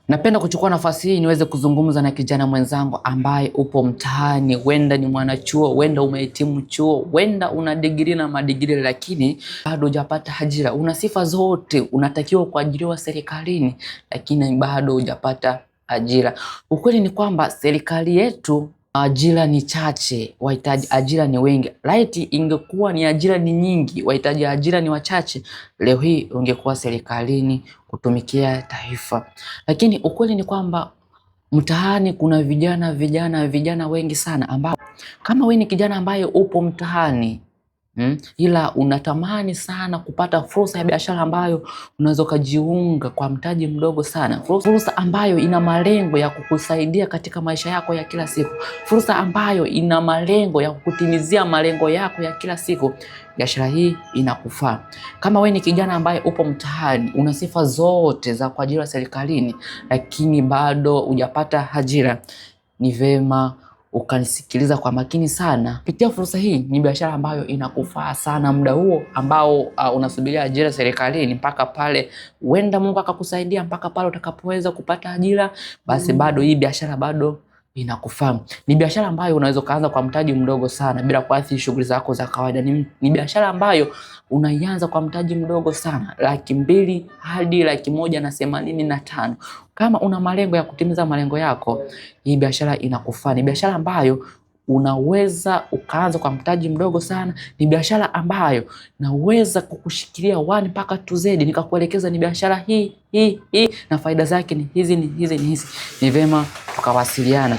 Napenda kuchukua nafasi hii niweze kuzungumza na kijana mwenzangu ambaye upo mtaani, wenda ni mwanachuo, wenda umehitimu chuo, wenda una degree na madigiri lakini bado hujapata ajira. Una sifa zote, unatakiwa kuajiriwa serikalini lakini bado hujapata ajira. Ukweli ni kwamba serikali yetu ajira ni chache, wahitaji ajira ni wengi. Laiti ingekuwa ni ajira ni nyingi, wahitaji ajira ni wachache, leo hii ungekuwa serikalini kutumikia taifa. Lakini ukweli ni kwamba mtaani kuna vijana wengi sana ambao, kama wewe ni kijana ambaye upo mtaani ila unatamani sana kupata fursa ya biashara ambayo unaweza ukajiunga kwa mtaji mdogo sana, fursa ambayo ina malengo ya kukusaidia katika maisha yako ya kila siku, fursa ambayo ina malengo ya kukutimizia malengo yako ya kila siku, biashara hii inakufaa. Kama wewe ni kijana ambaye upo mtaani, una sifa zote za kuajiriwa serikalini lakini bado hujapata ajira, ni vema ukanisikiliza kwa makini sana. Kupitia fursa hii, ni biashara ambayo inakufaa sana muda huo ambao unasubiria ajira serikalini, mpaka pale huenda Mungu akakusaidia mpaka pale utakapoweza kupata ajira, basi bado hii biashara bado inakufaa. Ni biashara ambayo unaweza kuanza kwa mtaji mdogo sana bila kuathiri shughuli zako za kawaida. Ni biashara ambayo unaianza kwa mtaji mdogo sana, 200,000 hadi 185,000. Kama una malengo ya kutimiza malengo yako, hii biashara inakufaa. Ni biashara ambayo unaweza ukaanza kwa mtaji mdogo sana. Ni biashara ambayo naweza kukushikilia 1 mpaka 2Z nikakuelekeza ni biashara hii na faida zake ni hizi. Ni vema tukawasiliana.